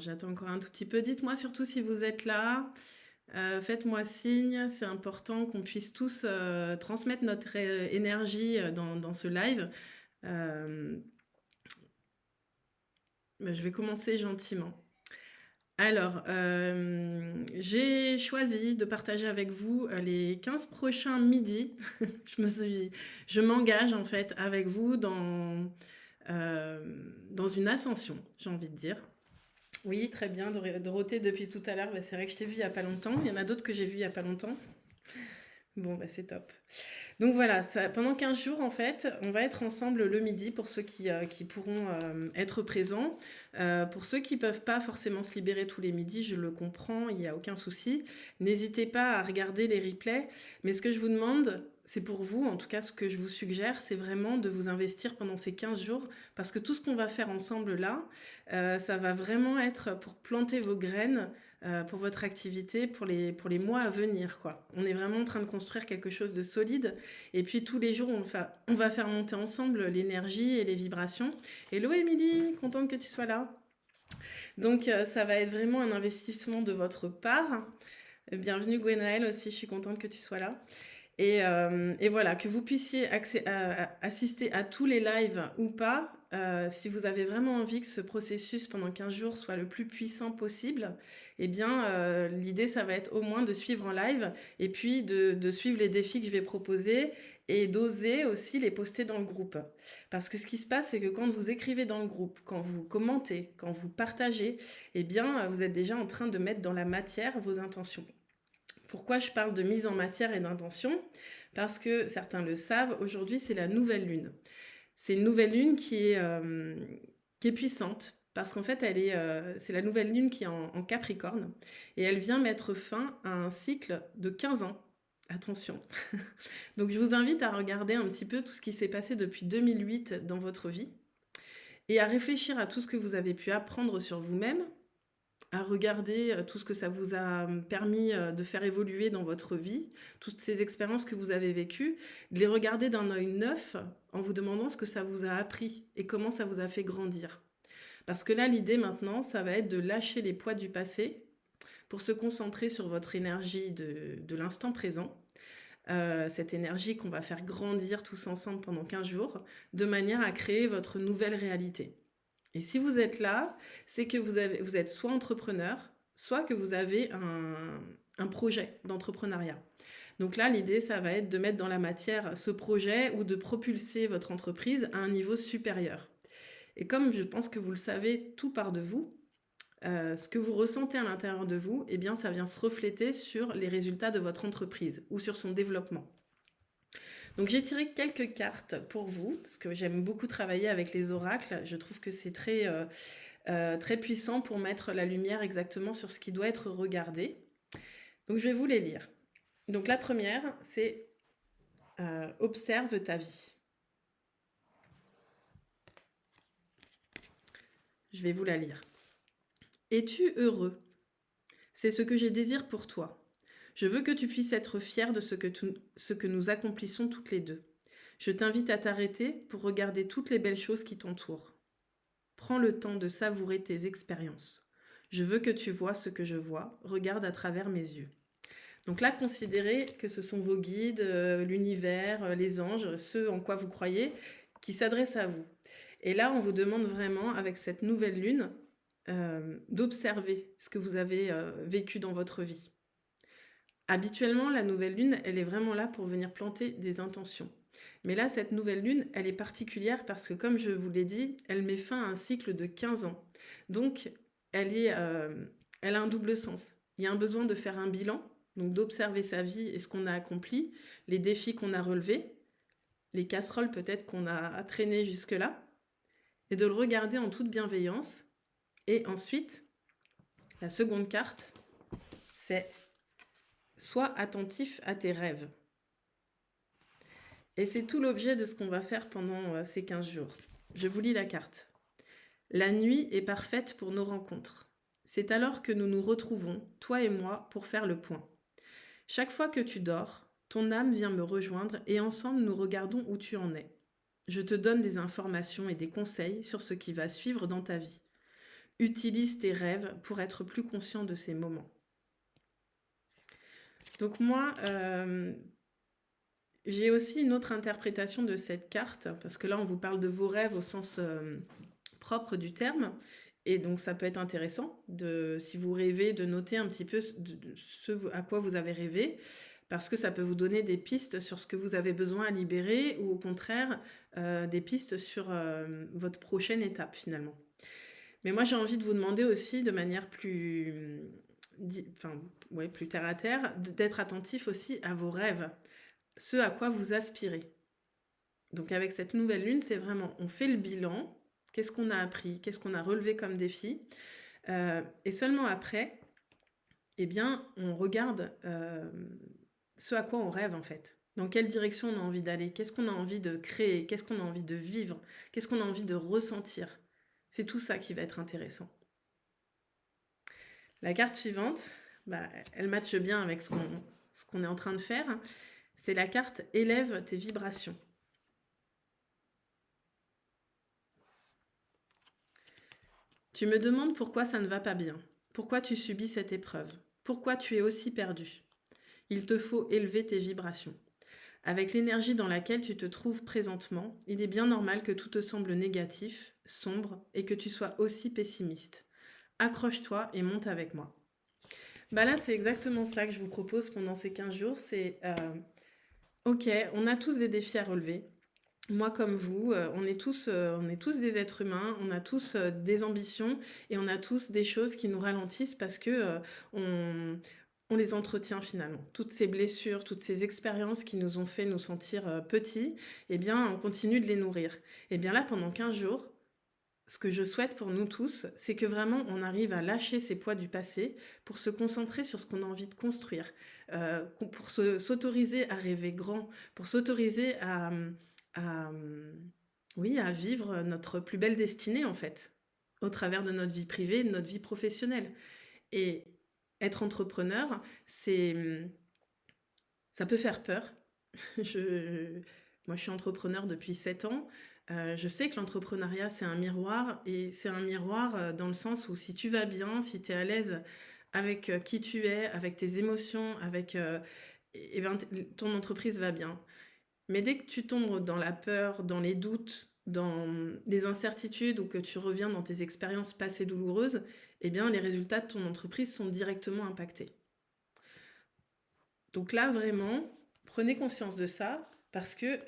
j'attends encore un tout petit peu. Dites-moi surtout si vous êtes là. Faites-moi signe, c'est important qu'on puisse tous transmettre notre énergie dans ce live. Euh, je vais commencer gentiment. Alors, j'ai choisi de partager avec vous les 15 prochains midis. Je m'engage en fait avec vous dans une ascension, j'ai envie de dire. Oui, très bien, Dorothée, depuis tout à l'heure. Bah, c'est vrai que je t'ai vu il n'y a pas longtemps. Il y en a d'autres que j'ai vus il n'y a pas longtemps. Bon, bah, c'est top. Donc voilà, pendant 15 jours, en fait, on va être ensemble le midi pour ceux qui pourront être présents. Pour ceux qui ne peuvent pas forcément se libérer tous les midis, je le comprends, il n'y a aucun souci. N'hésitez pas à regarder les replays. Mais ce que je vous demande, c'est pour vous, en tout cas ce que je vous suggère, c'est vraiment de vous investir pendant ces 15 jours. Parce que tout ce qu'on va faire ensemble là, ça va vraiment être pour planter vos graines pour votre activité, pour les mois à venir, quoi. On est vraiment en train de construire quelque chose de solide. Et puis tous les jours, on va faire monter ensemble l'énergie et les vibrations. Hello Émilie, contente que tu sois là. Donc ça va être vraiment un investissement de votre part. Bienvenue Gwenaëlle aussi, je suis contente que tu sois là. Et voilà, que vous puissiez assister à tous les lives ou pas, si vous avez vraiment envie que ce processus pendant 15 jours soit le plus puissant possible, eh bien, l'idée, ça va être au moins de suivre en live et puis de suivre les défis que je vais proposer et d'oser aussi les poster dans le groupe. Parce que ce qui se passe, c'est que quand vous écrivez dans le groupe, quand vous commentez, quand vous partagez, eh bien, vous êtes déjà en train de mettre dans la matière vos intentions. Pourquoi je parle de mise en matière et d'intention? Parce que certains le savent, aujourd'hui c'est la nouvelle lune. C'est une nouvelle lune qui est puissante, parce qu'en fait c'est la nouvelle lune qui est en Capricorne, et elle vient mettre fin à un cycle de 15 ans. Attention. Donc je vous invite à regarder un petit peu tout ce qui s'est passé depuis 2008 dans votre vie, et à réfléchir à tout ce que vous avez pu apprendre sur vous-même, à regarder tout ce que ça vous a permis de faire évoluer dans votre vie, toutes ces expériences que vous avez vécues, de les regarder d'un œil neuf en vous demandant ce que ça vous a appris et comment ça vous a fait grandir. Parce que là, l'idée maintenant, ça va être de lâcher les poids du passé pour se concentrer sur votre énergie de l'instant présent, cette énergie qu'on va faire grandir tous ensemble pendant 15 jours, de manière à créer votre nouvelle réalité. Et si vous êtes là, c'est que vous êtes soit entrepreneur, soit que vous avez un projet d'entrepreneuriat. Donc là, l'idée, ça va être de mettre dans la matière ce projet ou de propulser votre entreprise à un niveau supérieur. Et comme je pense que vous le savez tout par de vous, ce que vous ressentez à l'intérieur de vous, eh bien, ça vient se refléter sur les résultats de votre entreprise ou sur son développement. Donc j'ai tiré quelques cartes pour vous, parce que j'aime beaucoup travailler avec les oracles. Je trouve que c'est très puissant pour mettre la lumière exactement sur ce qui doit être regardé. Donc je vais vous les lire. Donc la première, c'est observe ta vie. Je vais vous la lire. Es-tu heureux? C'est ce que j'ai désire pour toi. Je veux que tu puisses être fier de ce que nous accomplissons toutes les deux. Je t'invite à t'arrêter pour regarder toutes les belles choses qui t'entourent. Prends le temps de savourer tes expériences. Je veux que tu vois ce que je vois. Regarde à travers mes yeux. Donc là, considérez que ce sont vos guides, l'univers, les anges, ceux en quoi vous croyez, qui s'adressent à vous. Et là, on vous demande vraiment, avec cette nouvelle lune, d'observer ce que vous avez vécu dans votre vie. Habituellement, la nouvelle lune, elle est vraiment là pour venir planter des intentions. Mais là, cette nouvelle lune, elle est particulière parce que, comme je vous l'ai dit, elle met fin à un cycle de 15 ans. Donc, elle a un double sens. Il y a un besoin de faire un bilan, donc d'observer sa vie et ce qu'on a accompli, les défis qu'on a relevés, les casseroles peut-être qu'on a traînées jusque-là, et de le regarder en toute bienveillance. Et ensuite, la seconde carte, c'est sois attentif à tes rêves. Et c'est tout l'objet de ce qu'on va faire pendant ces 15 jours. Je vous lis la carte. La nuit est parfaite pour nos rencontres. C'est alors que nous nous retrouvons, toi et moi, pour faire le point. Chaque fois que tu dors, ton âme vient me rejoindre et ensemble nous regardons où tu en es. Je te donne des informations et des conseils sur ce qui va suivre dans ta vie. Utilise tes rêves pour être plus conscient de ces moments. Donc moi, j'ai aussi une autre interprétation de cette carte, parce que là, on vous parle de vos rêves au sens propre du terme, et donc ça peut être intéressant, si vous rêvez, de noter un petit peu ce à quoi vous avez rêvé, parce que ça peut vous donner des pistes sur ce que vous avez besoin à libérer, ou au contraire, des pistes sur votre prochaine étape finalement. Mais moi, j'ai envie de vous demander aussi, de manière plus, plus terre à terre, d'être attentif aussi à vos rêves, ce à quoi vous aspirez. Donc avec cette nouvelle lune, c'est vraiment, on fait le bilan, qu'est-ce qu'on a appris, qu'est-ce qu'on a relevé comme défi, et seulement après, eh bien, on regarde ce à quoi on rêve en fait. Dans quelle direction on a envie d'aller, qu'est-ce qu'on a envie de créer, qu'est-ce qu'on a envie de vivre, qu'est-ce qu'on a envie de ressentir. C'est tout ça qui va être intéressant. La carte suivante, elle matche bien avec ce qu'on est en train de faire. C'est la carte « Élève tes vibrations ». Tu me demandes pourquoi ça ne va pas bien, pourquoi tu subis cette épreuve, pourquoi tu es aussi perdu. Il te faut élever tes vibrations. Avec l'énergie dans laquelle tu te trouves présentement, il est bien normal que tout te semble négatif, sombre et que tu sois aussi pessimiste. Accroche-toi et monte avec moi. Là, c'est exactement ça que je vous propose pendant ces 15 jours. C'est, ok, on a tous des défis à relever. Moi comme vous, on est tous des êtres humains, on a tous des ambitions et on a tous des choses qui nous ralentissent parce que on les entretient finalement. Toutes ces blessures, toutes ces expériences qui nous ont fait nous sentir petits, eh bien on continue de les nourrir. Et bien là, pendant 15 jours, ce que je souhaite pour nous tous, c'est que vraiment on arrive à lâcher ces poids du passé pour se concentrer sur ce qu'on a envie de construire, pour s'autoriser à rêver grand, pour s'autoriser à, oui, à vivre notre plus belle destinée en fait, au travers de notre vie privée et de notre vie professionnelle. Et être entrepreneur, ça peut faire peur. Moi, je suis entrepreneur depuis 7 ans. Je sais que l'entrepreneuriat, c'est un miroir, et c'est un miroir dans le sens où si tu vas bien, si tu es à l'aise avec qui tu es, avec tes émotions, eh ben, ton entreprise va bien. Mais dès que tu tombes dans la peur, dans les doutes, dans les incertitudes, ou que tu reviens dans tes expériences passées douloureuses, eh bien, les résultats de ton entreprise sont directement impactés. Donc là, vraiment, prenez conscience de ça, parce que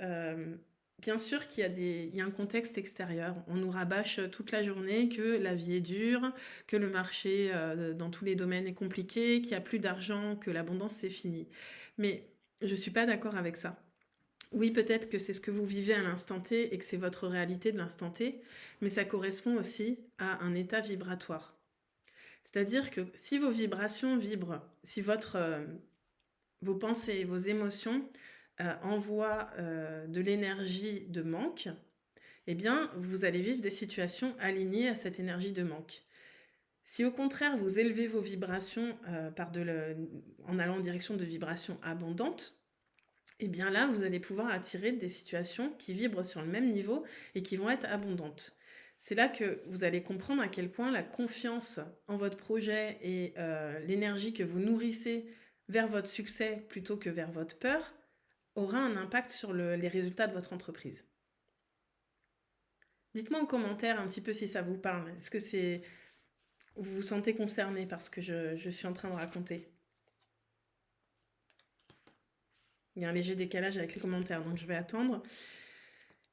bien sûr qu'il y a un contexte extérieur. On nous rabâche toute la journée que la vie est dure, que le marché dans tous les domaines est compliqué, qu'il n'y a plus d'argent, que l'abondance c'est fini. Mais je ne suis pas d'accord avec ça. Oui, peut-être que c'est ce que vous vivez à l'instant T et que c'est votre réalité de l'instant T, mais ça correspond aussi à un état vibratoire. C'est-à-dire que si vos vibrations vibrent, si vos pensées, vos émotions envoient de l'énergie de manque, eh bien, vous allez vivre des situations alignées à cette énergie de manque. Si au contraire, vous élevez vos vibrations en allant en direction de vibrations abondantes, eh bien là, vous allez pouvoir attirer des situations qui vibrent sur le même niveau et qui vont être abondantes. C'est là que vous allez comprendre à quel point la confiance en votre projet et l'énergie que vous nourrissez vers votre succès plutôt que vers votre peur aura un impact sur les résultats de votre entreprise. Dites-moi en commentaire un petit peu si ça vous parle. Est-ce que vous vous sentez concerné par ce que je suis en train de raconter? Il y a un léger décalage avec les commentaires, donc je vais attendre.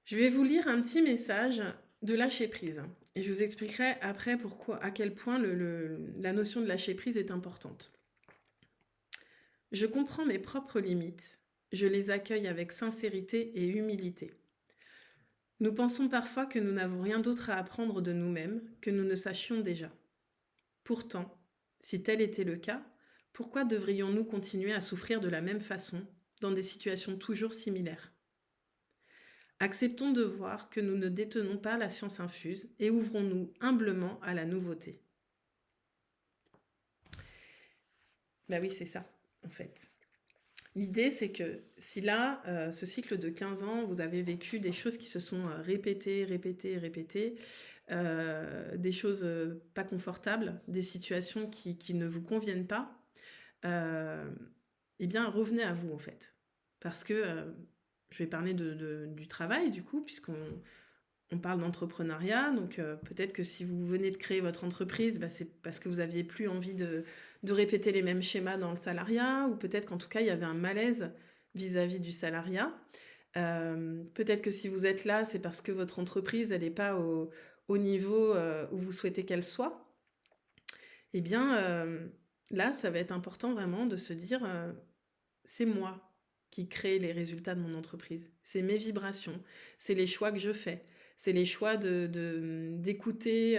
Je vais vous lire un petit message de lâcher prise. Et je vous expliquerai après à quel point la notion de lâcher prise est importante. Je comprends mes propres limites. Je les accueille avec sincérité et humilité. Nous pensons parfois que nous n'avons rien d'autre à apprendre de nous-mêmes que nous ne sachions déjà. Pourtant, si tel était le cas, pourquoi devrions-nous continuer à souffrir de la même façon, dans des situations toujours similaires ? Acceptons de voir que nous ne détenons pas la science infuse et ouvrons-nous humblement à la nouveauté. Oui, c'est ça, en fait. L'idée, c'est que si là, ce cycle de 15 ans, vous avez vécu des choses qui se sont répétées, des choses pas confortables, des situations qui ne vous conviennent pas, eh bien, revenez à vous, en fait. Parce que je vais parler du travail, du coup, puisqu'on parle d'entrepreneuriat. Donc, peut-être que si vous venez de créer votre entreprise, bah, c'est parce que vous aviez plus envie de répéter les mêmes schémas dans le salariat, ou peut-être qu'en tout cas, il y avait un malaise vis-à-vis du salariat. Peut-être que si vous êtes là, c'est parce que votre entreprise, elle n'est pas au niveau où vous souhaitez qu'elle soit. Eh bien, là, ça va être important vraiment de se dire, c'est moi qui crée les résultats de mon entreprise. C'est mes vibrations, c'est les choix que je fais. C'est les choix d'écouter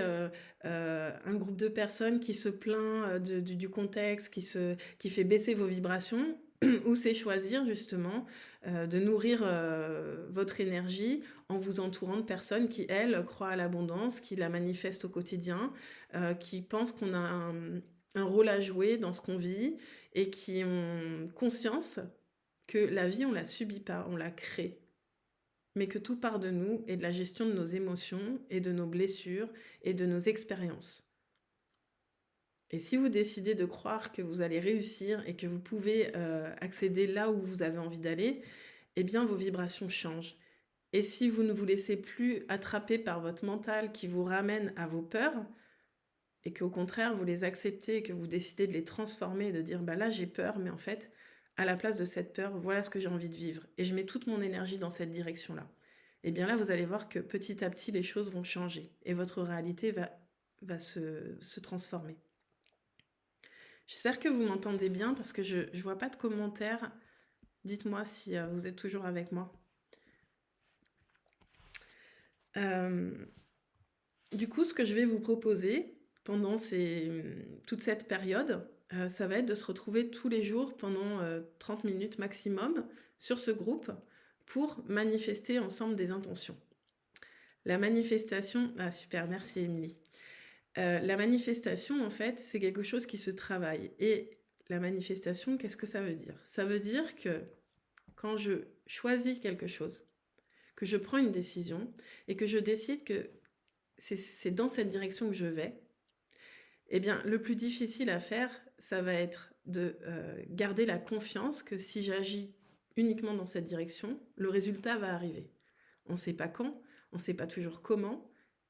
un groupe de personnes qui se plaint du contexte, qui fait baisser vos vibrations, ou c'est choisir justement de nourrir votre énergie en vous entourant de personnes qui, elles, croient à l'abondance, qui la manifestent au quotidien, qui pensent qu'on a un rôle à jouer dans ce qu'on vit et qui ont conscience que la vie, on la subit pas, on la crée. Mais que tout part de nous et de la gestion de nos émotions et de nos blessures et de nos expériences. Et si vous décidez de croire que vous allez réussir et que vous pouvez accéder là où vous avez envie d'aller, eh bien vos vibrations changent. Et si vous ne vous laissez plus attraper par votre mental qui vous ramène à vos peurs, et qu'au contraire vous les acceptez et que vous décidez de les transformer et de dire bah là j'ai peur, mais en fait à la place de cette peur, voilà ce que j'ai envie de vivre et je mets toute mon énergie dans cette direction-là. Et bien là vous allez voir que petit à petit les choses vont changer et votre réalité va se transformer. J'espère que vous m'entendez bien parce que je ne vois pas de commentaires. Dites-moi si vous êtes toujours avec moi. Du coup, ce que je vais vous proposer pendant toute cette période, ça va être de se retrouver tous les jours pendant 30 minutes maximum sur ce groupe pour manifester ensemble des intentions. La manifestation... Ah super, merci Émilie. La manifestation, en fait, c'est quelque chose qui se travaille. Et la manifestation, qu'est-ce que ça veut dire? Ça veut dire que quand je choisis quelque chose, que je prends une décision et que je décide que c'est dans cette direction que je vais, eh bien, le plus difficile à faire, ça va être de garder la confiance que si j'agis uniquement dans cette direction, le résultat va arriver. On ne sait pas quand, on ne sait pas toujours comment,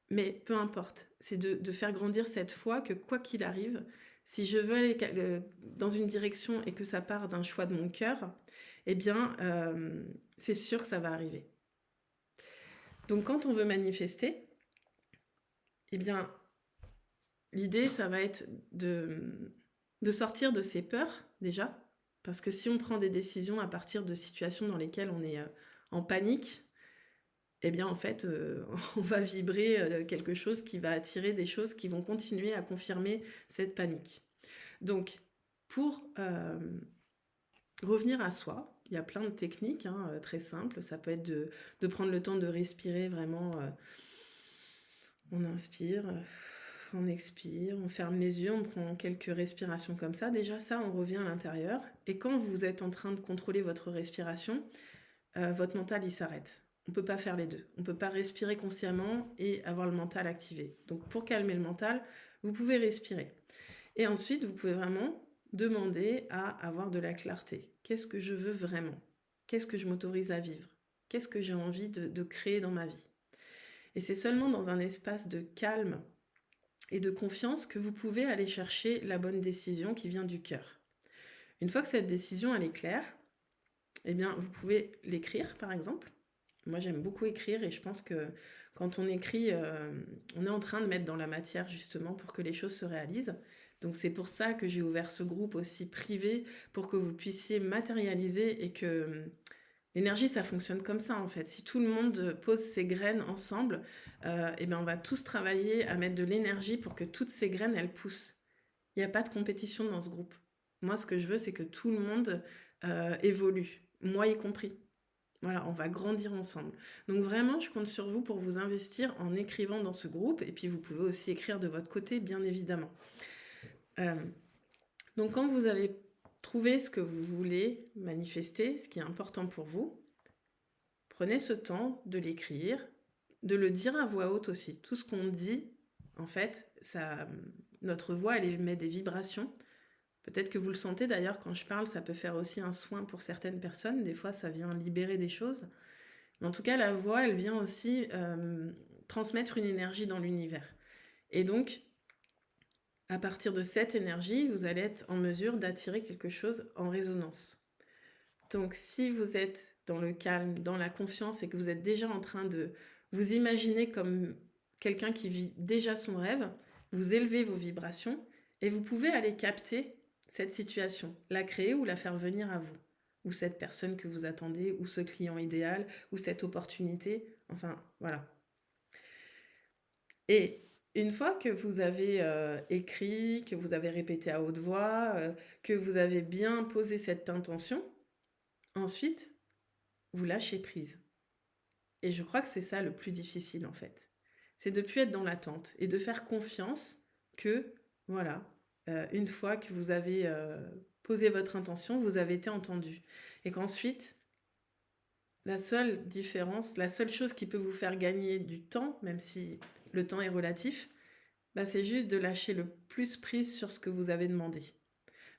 mais peu importe. C'est de faire grandir cette foi que quoi qu'il arrive, si je veux aller dans une direction et que ça part d'un choix de mon cœur, eh bien, c'est sûr que ça va arriver. Donc, quand on veut manifester, eh bien, l'idée, ça va être de sortir de ses peurs, déjà, parce que si on prend des décisions à partir de situations dans lesquelles on est en panique, eh bien, en fait, on va vibrer quelque chose qui va attirer des choses qui vont continuer à confirmer cette panique. Donc, pour revenir à soi, il y a plein de techniques très simples. Ça peut être de prendre le temps de respirer vraiment. On inspire, on expire, on ferme les yeux, on prend quelques respirations comme ça. Déjà, ça, on revient à l'intérieur. Et quand vous êtes en train de contrôler votre respiration, votre mental, il s'arrête. On ne peut pas faire les deux. On ne peut pas respirer consciemment et avoir le mental activé. Donc, pour calmer le mental, vous pouvez respirer. Et ensuite, vous pouvez vraiment demander à avoir de la clarté. Qu'est-ce que je veux vraiment? Qu'est-ce que je m'autorise à vivre? Qu'est-ce que j'ai envie de créer dans ma vie? Et c'est seulement dans un espace de calme et de confiance que vous pouvez aller chercher la bonne décision qui vient du cœur. Une fois que cette décision elle est claire, eh bien, vous pouvez l'écrire par exemple. Moi j'aime beaucoup écrire et je pense que quand on écrit, on est en train de mettre dans la matière justement pour que les choses se réalisent. Donc c'est pour ça que j'ai ouvert ce groupe aussi privé pour que vous puissiez matérialiser et que l'énergie, ça fonctionne comme ça en fait. Si tout le monde pose ses graines ensemble, eh bien, on va tous travailler à mettre de l'énergie pour que toutes ces graines, elles poussent. Il n'y a pas de compétition dans ce groupe. Moi, ce que je veux, c'est que tout le monde évolue, moi y compris. Voilà, on va grandir ensemble. Donc vraiment, je compte sur vous pour vous investir en écrivant dans ce groupe. Et puis, vous pouvez aussi écrire de votre côté, bien évidemment. Donc, quand vous avez trouvé ce que vous voulez manifester, ce qui est important pour vous, prenez ce temps de l'écrire, de le dire à voix haute aussi. Tout ce qu'on dit, en fait, notre voix, elle émet des vibrations. Peut-être que vous le sentez d'ailleurs quand je parle, ça peut faire aussi un soin pour certaines personnes. Des fois, ça vient libérer des choses. Mais en tout cas, la voix, elle vient aussi transmettre une énergie dans l'univers. Et donc, à partir de cette énergie, vous allez être en mesure d'attirer quelque chose en résonance. Donc, si vous êtes dans le calme, dans la confiance et que vous êtes déjà en train de vous imaginer comme quelqu'un qui vit déjà son rêve, vous élevez vos vibrations et vous pouvez aller capter cette situation, la créer ou la faire venir à vous, ou cette personne que vous attendez, ou ce client idéal, ou cette opportunité, enfin voilà. Et une fois que vous avez écrit, que vous avez répété à haute voix, que vous avez bien posé cette intention, ensuite, vous lâchez prise. Et je crois que c'est ça le plus difficile en fait. C'est de ne plus être dans l'attente et de faire confiance que, voilà, une fois que vous avez posé votre intention, vous avez été entendu. Et qu'ensuite, la seule différence, la seule chose qui peut vous faire gagner du temps, même si le temps est relatif, bah, c'est juste de lâcher le plus prise sur ce que vous avez demandé.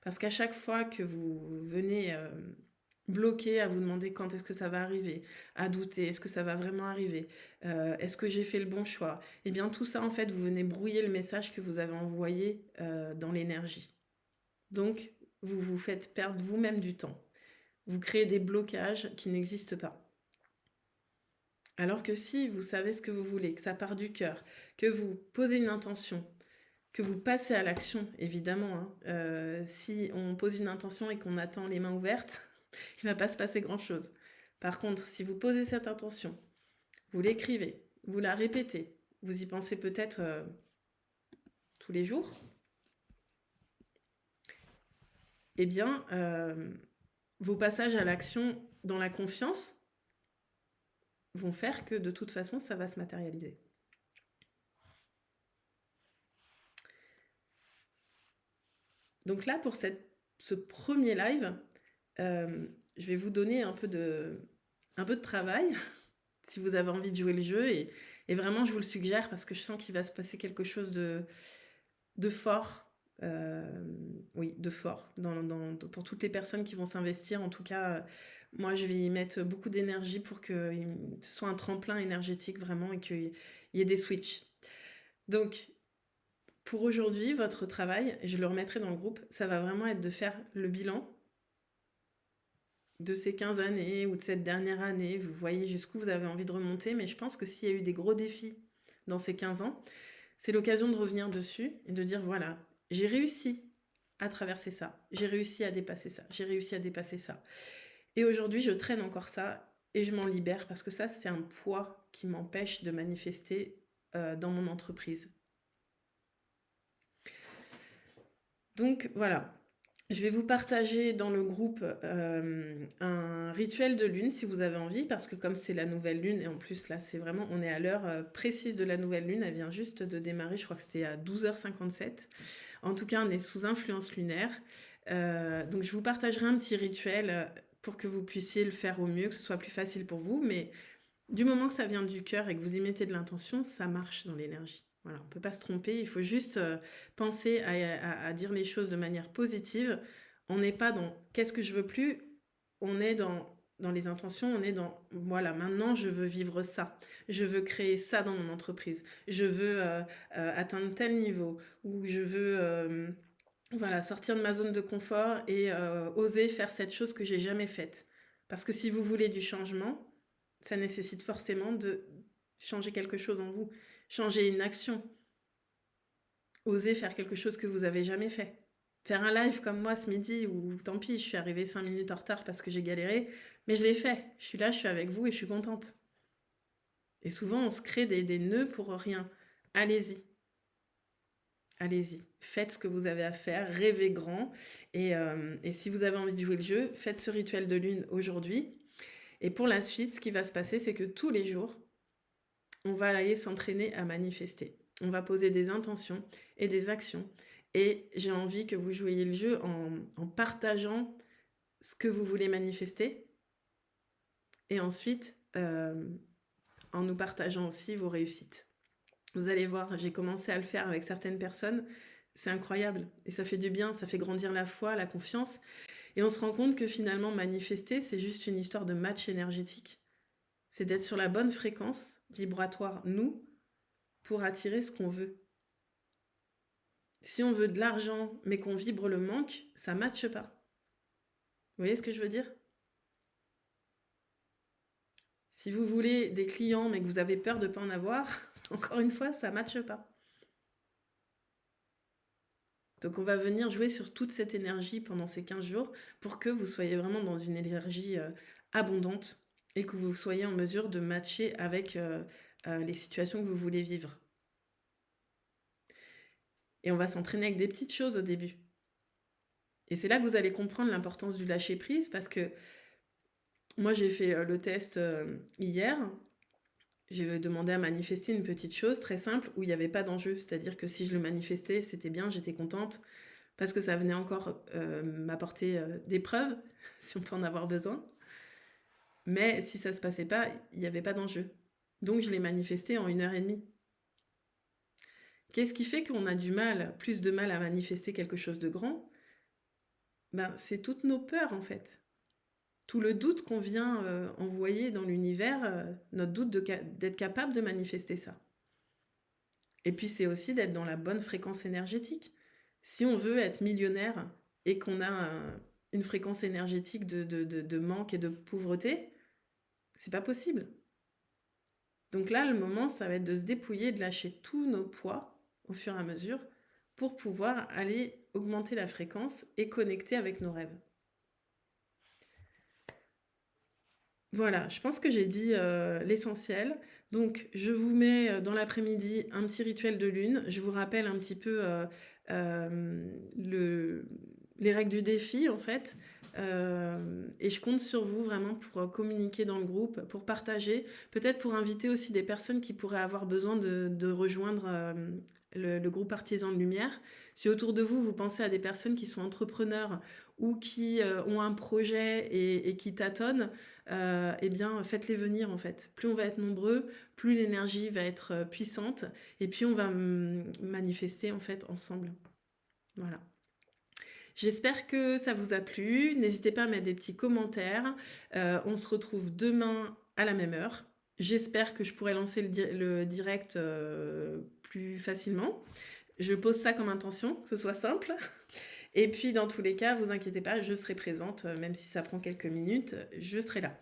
Parce qu'à chaque fois que vous venez bloqué à vous demander quand est-ce que ça va arriver, à douter, est-ce que ça va vraiment arriver, est-ce que j'ai fait le bon choix, eh bien tout ça en fait vous venez brouiller le message que vous avez envoyé dans l'énergie. Donc vous vous faites perdre vous-même du temps. Vous créez des blocages qui n'existent pas. Alors que si vous savez ce que vous voulez, que ça part du cœur, que vous posez une intention, que vous passez à l'action, évidemment, hein, si on pose une intention et qu'on attend les mains ouvertes, il ne va pas se passer grand-chose. Par contre, si vous posez cette intention, vous l'écrivez, vous la répétez, vous y pensez peut-être tous les jours, eh bien, vos passages à l'action dans la confiance vont faire que de toute façon, ça va se matérialiser. Donc là, pour ce premier live, je vais vous donner un peu de travail, si vous avez envie de jouer le jeu. Et vraiment, je vous le suggère parce que je sens qu'il va se passer quelque chose de fort. Oui, de fort. Pour toutes les personnes qui vont s'investir, en tout cas, moi, je vais y mettre beaucoup d'énergie pour que ce soit un tremplin énergétique vraiment et qu'il y ait des switches. Donc, pour aujourd'hui, votre travail, et je le remettrai dans le groupe, ça va vraiment être de faire le bilan de ces 15 années ou de cette dernière année. Vous voyez jusqu'où vous avez envie de remonter, mais je pense que s'il y a eu des gros défis dans ces 15 ans, c'est l'occasion de revenir dessus et de dire voilà, j'ai réussi à traverser ça, j'ai réussi à dépasser ça, j'ai réussi à dépasser ça. Et aujourd'hui, je traîne encore ça et je m'en libère parce que ça, c'est un poids qui m'empêche de manifester dans mon entreprise. Donc voilà, je vais vous partager dans le groupe un rituel de lune si vous avez envie, parce que comme c'est la nouvelle lune, et en plus là c'est vraiment, on est à l'heure précise de la nouvelle lune, elle vient juste de démarrer, je crois que c'était à 12h57. En tout cas, on est sous influence lunaire. Donc je vous partagerai un petit rituel pour que vous puissiez le faire au mieux, que ce soit plus facile pour vous, mais du moment que ça vient du cœur et que vous y mettez de l'intention, ça marche dans l'énergie. Voilà, on ne peut pas se tromper, il faut juste penser à dire les choses de manière positive. On n'est pas dans qu'est-ce que je veux plus, on est dans les intentions, on est dans voilà, maintenant je veux vivre ça, je veux créer ça dans mon entreprise, je veux atteindre tel niveau, ou je veux voilà, sortir de ma zone de confort et oser faire cette chose que j'ai jamais faite. Parce que si vous voulez du changement, ça nécessite forcément de changer quelque chose en vous, changer une action, oser faire quelque chose que vous avez jamais fait. Faire un live comme moi ce midi, où tant pis, je suis arrivée 5 minutes en retard parce que j'ai galéré, mais je l'ai fait. Je suis là, je suis avec vous et je suis contente. Et souvent, on se crée des nœuds pour rien. Allez-y. Allez-y. Faites ce que vous avez à faire, rêvez grand. Et si vous avez envie de jouer le jeu, faites ce rituel de lune aujourd'hui. Et pour la suite, ce qui va se passer, c'est que tous les jours, on va aller s'entraîner à manifester. On va poser des intentions et des actions. Et j'ai envie que vous jouiez le jeu en partageant ce que vous voulez manifester. Et ensuite, en nous partageant aussi vos réussites. Vous allez voir, j'ai commencé à le faire avec certaines personnes, c'est incroyable et ça fait du bien, ça fait grandir la foi, la confiance et on se rend compte que finalement manifester, c'est juste une histoire de match énergétique. C'est d'être sur la bonne fréquence vibratoire, nous, pour attirer ce qu'on veut. Si on veut de l'argent, mais qu'on vibre le manque, ça ne matche pas. Vous voyez ce que je veux dire? Si vous voulez des clients, mais que vous avez peur de ne pas en avoir, encore une fois, ça ne matche pas. Donc on va venir jouer sur toute cette énergie pendant ces 15 jours pour que vous soyez vraiment dans une énergie abondante et que vous soyez en mesure de matcher avec les situations que vous voulez vivre. Et on va s'entraîner avec des petites choses au début. Et c'est là que vous allez comprendre l'importance du lâcher-prise parce que moi j'ai fait le test hier. J'ai demandé à manifester une petite chose très simple où il n'y avait pas d'enjeu. C'est-à-dire que si je le manifestais, c'était bien, j'étais contente parce que ça venait encore m'apporter des preuves, si on peut en avoir besoin. Mais si ça ne se passait pas, il n'y avait pas d'enjeu. Donc je l'ai manifesté en 1h30. Qu'est-ce qui fait qu'on a plus de mal à manifester quelque chose de grand? C'est toutes nos peurs en fait. Tout le doute qu'on vient envoyer dans l'univers, notre doute d'être capable de manifester ça. Et puis c'est aussi d'être dans la bonne fréquence énergétique. Si on veut être millionnaire et qu'on a une fréquence énergétique de manque et de pauvreté, c'est pas possible. Donc là, le moment, ça va être de se dépouiller, de lâcher tous nos poids au fur et à mesure pour pouvoir aller augmenter la fréquence et connecter avec nos rêves. Voilà, je pense que j'ai dit l'essentiel. Donc, je vous mets dans l'après-midi un petit rituel de lune. Je vous rappelle un petit peu les règles du défi, en fait. Et je compte sur vous vraiment pour communiquer dans le groupe, pour partager, peut-être pour inviter aussi des personnes qui pourraient avoir besoin de rejoindre le groupe Artisans de Lumière. Si autour de vous, vous pensez à des personnes qui sont entrepreneurs ou qui ont un projet et qui tâtonnent, eh bien, faites-les venir en fait. Plus on va être nombreux, plus l'énergie va être puissante et puis on va manifester en fait ensemble. Voilà. J'espère que ça vous a plu. N'hésitez pas à mettre des petits commentaires. On se retrouve demain à la même heure. J'espère que je pourrai lancer le direct plus facilement. Je pose ça comme intention, que ce soit simple. Et puis, dans tous les cas, vous inquiétez pas, je serai présente, même si ça prend quelques minutes, je serai là.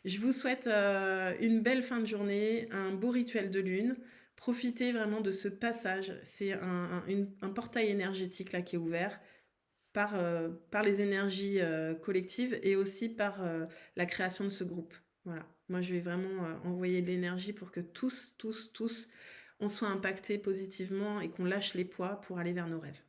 Je vous souhaite une belle fin de journée, un beau rituel de lune. Profitez vraiment de ce passage. C'est un portail énergétique là qui est ouvert par les énergies collectives et aussi par la création de ce groupe. Voilà. Moi, je vais vraiment envoyer de l'énergie pour que tous, on soit impactés positivement et qu'on lâche les poids pour aller vers nos rêves.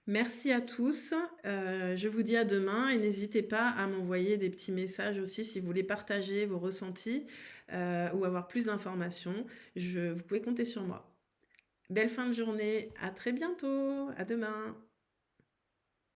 Merci à tous, je vous dis à demain et n'hésitez pas à m'envoyer des petits messages aussi si vous voulez partager vos ressentis ou avoir plus d'informations, vous pouvez compter sur moi. Belle fin de journée, à très bientôt, à demain.